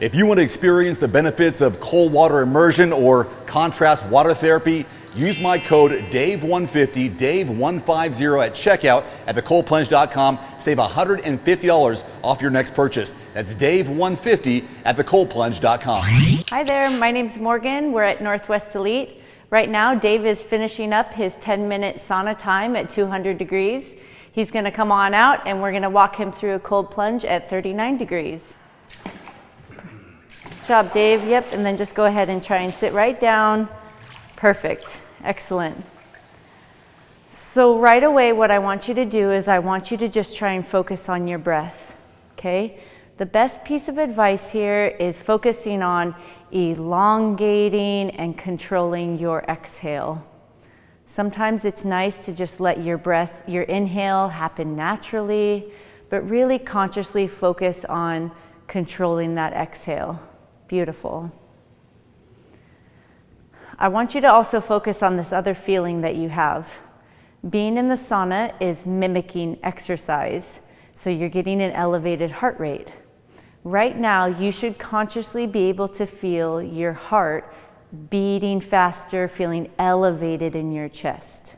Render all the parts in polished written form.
If you want to experience the benefits of cold water immersion or contrast water therapy, use my code DAVE150, DAVE150 at checkout at thecoldplunge.com. Save $150 off your next purchase. That's DAVE150 at thecoldplunge.com. Hi there, my name's Morgan. We're at Northwest Elite. Right now, Dave is finishing up his 10-minute sauna time at 200 degrees. He's gonna come on out and we're gonna walk him through a cold plunge at 39 degrees. Good job, Dave. Yep, and then just go ahead and try and sit right down. Perfect, excellent. So right away, what I want you to do is I want you to just try and focus on your breath, okay? The best piece of advice here is focusing on elongating and controlling your exhale. Sometimes it's nice to just let your breath, your inhale happen naturally, but really consciously focus on controlling that exhale. Beautiful. I want you to also focus on this other feeling that you have. Being in the sauna is mimicking exercise, so you're getting an elevated heart rate. Right now, you should consciously be able to feel your heart beating faster, feeling elevated in your chest.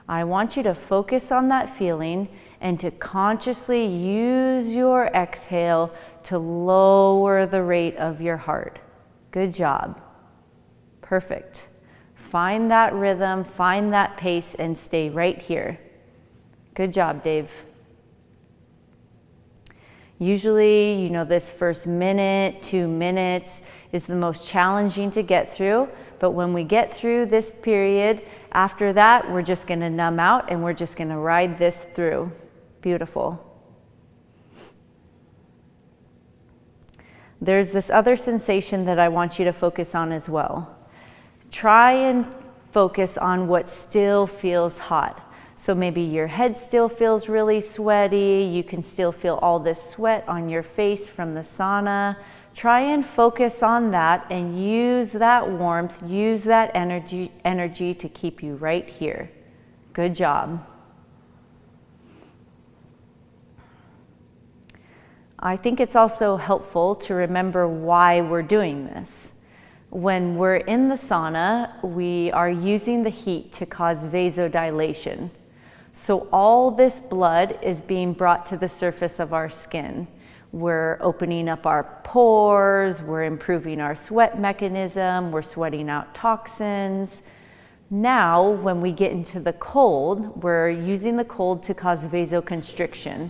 I want you to focus on that feeling and to consciously use your exhale to lower the rate of your heart. Good job. Perfect. Find that rhythm, find that pace, and stay right here. Good job, Dave. Usually, you know, this first minute, 2 minutes is the most challenging to get through, but when we get through this period, after that, we're just gonna numb out and we're just gonna ride this through. Beautiful. There's this other sensation that I want you to focus on as well. Try and focus on what still feels hot. So maybe your head still feels really sweaty. You can still feel all this sweat on your face from the sauna. Try and focus on that and use that warmth, use that energy to keep you right here. Good job. I think it's also helpful to remember why we're doing this. When we're in the sauna, we are using the heat to cause vasodilation. So all this blood is being brought to the surface of our skin. We're opening up our pores, we're improving our sweat mechanism, we're sweating out toxins. Now, when we get into the cold, we're using the cold to cause vasoconstriction.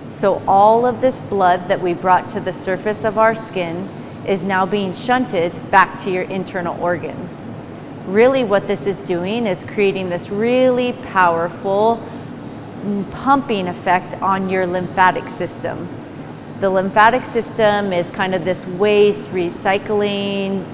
So all of this blood that we brought to the surface of our skin is now being shunted back to your internal organs. Really what this is doing is creating this really powerful pumping effect on your lymphatic system. The lymphatic system is kind of this waste recycling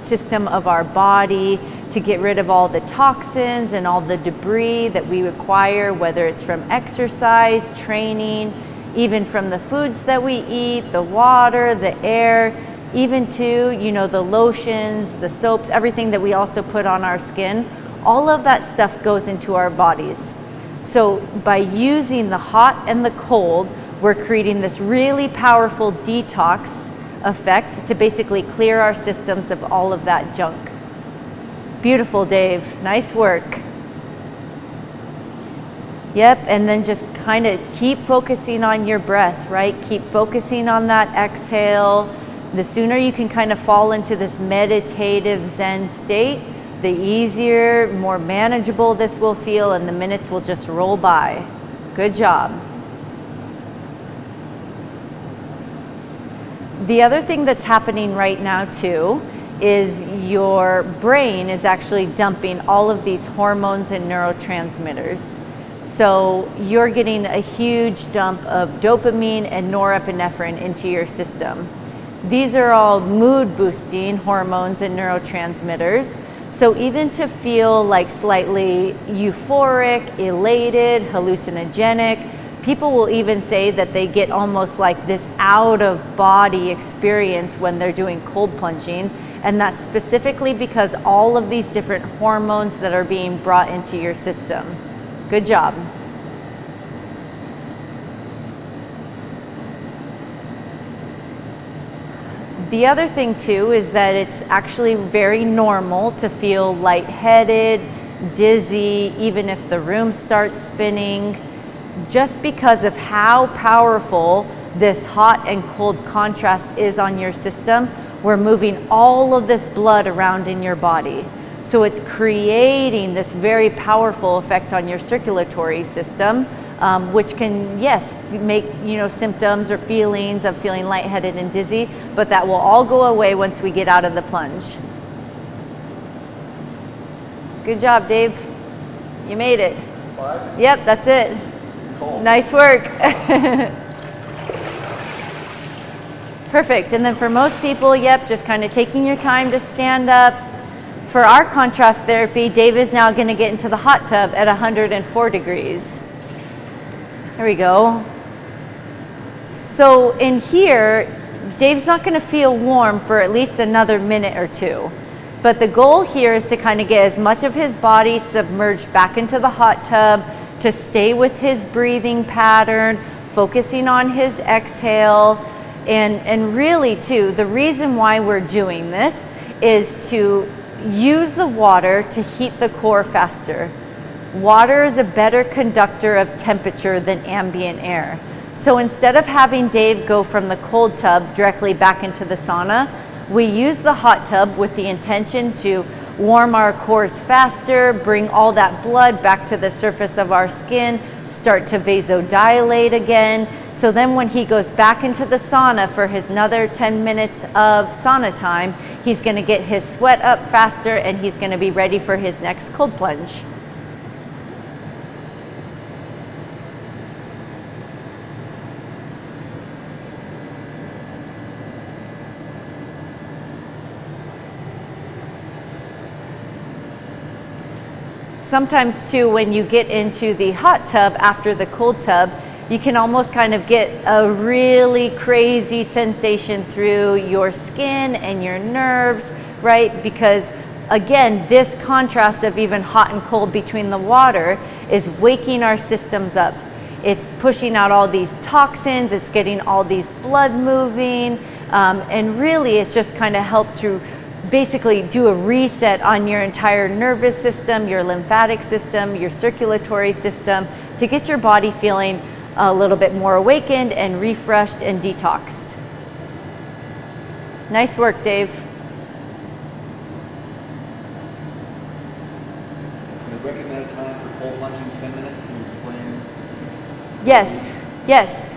system of our body to get rid of all the toxins and all the debris that we acquire, whether it's from exercise, training, even from the foods that we eat, the water, the air, even to, you know, the lotions, the soaps, everything that we also put on our skin. All of that stuff goes into our bodies. So by using the hot and the cold, we're creating this really powerful detox effect to basically clear our systems of all of that junk. Beautiful, Dave. Nice work. Yep, and then just kind of keep focusing on your breath, right? Keep focusing on that exhale. The sooner you can kind of fall into this meditative Zen state, the easier, more manageable this will feel, and the minutes will just roll by. Good job. The other thing that's happening right now too is your brain is actually dumping all of these hormones and neurotransmitters. So you're getting a huge dump of dopamine and norepinephrine into your system. These are all mood boosting hormones and neurotransmitters. So even to feel like slightly euphoric, elated, hallucinogenic, people will even say that they get almost like this out of body experience when they're doing cold plunging. And that's specifically because all of these different hormones that are being brought into your system. Good job. The other thing too is that it's actually very normal to feel lightheaded, dizzy, even if the room starts spinning, just because of how powerful this hot and cold contrast is on your system. We're moving all of this blood around in your body. So it's creating this very powerful effect on your circulatory system, which can, yes, make, symptoms or feelings of feeling lightheaded and dizzy, but that will all go away once we get out of the plunge. Good job, Dave. You made it. 5? Yep, that's it. Cool. Nice work. Perfect. And then for most people, yep, just kind of taking your time to stand up. For our contrast therapy, Dave is now going to get into the hot tub at 104 degrees. There we go. So in here, Dave's not going to feel warm for at least another minute or two. But the goal here is to kind of get as much of his body submerged back into the hot tub, to stay with his breathing pattern, focusing on his exhale. And really too, the reason why we're doing this is to use the water to heat the core faster. Water is a better conductor of temperature than ambient air. So instead of having Dave go from the cold tub directly back into the sauna, we use the hot tub with the intention to warm our cores faster, bring all that blood back to the surface of our skin, start to vasodilate again. So then when he goes back into the sauna for his another 10 minutes of sauna time, he's going to get his sweat up faster and he's going to be ready for his next cold plunge. Sometimes too, when you get into the hot tub after the cold tub, you can almost kind of get a really crazy sensation through your skin and your nerves, right? Because again, this contrast of even hot and cold between the water is waking our systems up. It's pushing out all these toxins, it's getting all these blood moving, and really it's just kind of helped to basically do a reset on your entire nervous system, your lymphatic system, your circulatory system, to get your body feeling a little bit more awakened and refreshed and detoxed. Nice work, Dave. Can we recommend a time for cold plunging 10 minutes? Can you explain? Yes, yes.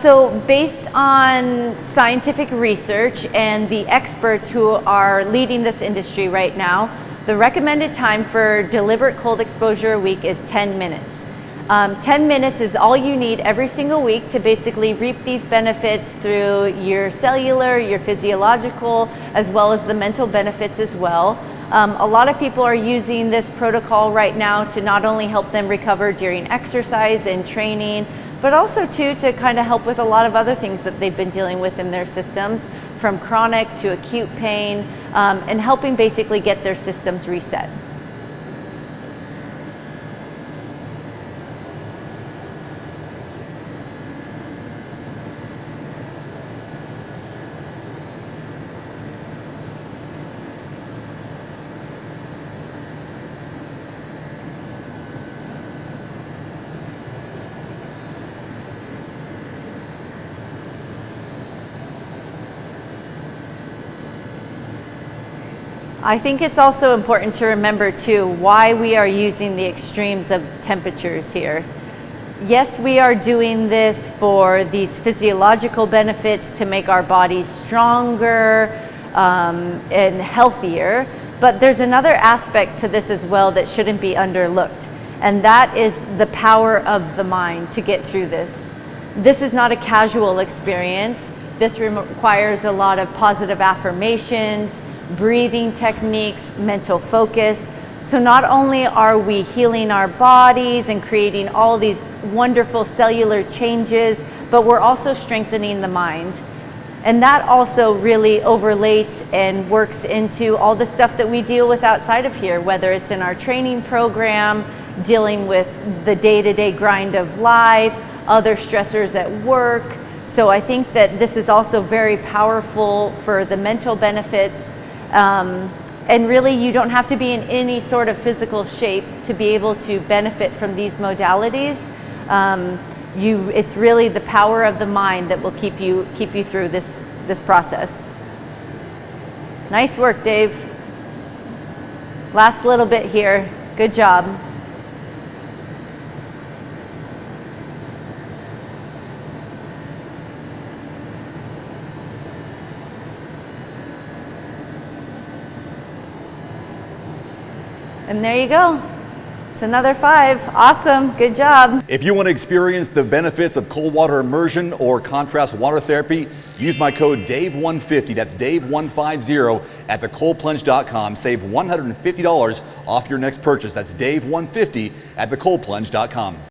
So based on scientific research and the experts who are leading this industry right now, the recommended time for deliberate cold exposure a week is 10 minutes. 10 minutes is all you need every single week to basically reap these benefits through your cellular, your physiological, as well as the mental benefits as well. A lot of people are using this protocol right now to not only help them recover during exercise and training, but also too to kind of help with a lot of other things that they've been dealing with in their systems, from chronic to acute pain, and helping basically get their systems reset. I think it's also important to remember too why we are using the extremes of temperatures here. Yes, we are doing this for these physiological benefits to make our bodies stronger and healthier, but there's another aspect to this as well that shouldn't be underlooked, and that is the power of the mind to get through this. This is not a casual experience. This requires a lot of positive affirmations, breathing techniques, mental focus. So not only are we healing our bodies and creating all these wonderful cellular changes, but we're also strengthening the mind. And that also really overlates and works into all the stuff that we deal with outside of here, whether it's in our training program, dealing with the day-to-day grind of life, other stressors at work. So I think that this is also very powerful for the mental benefits. And really, you don't have to be in any sort of physical shape to be able to benefit from these modalities. It's really the power of the mind that will keep you through this process. Nice work, Dave. Last little bit here. Good job. And there you go. It's another 5. Awesome. Good job. If you want to experience the benefits of cold water immersion or contrast water therapy, use my code DAVE150. That's DAVE150 at thecoldplunge.com. Save $150 off your next purchase. That's DAVE150 at thecoldplunge.com.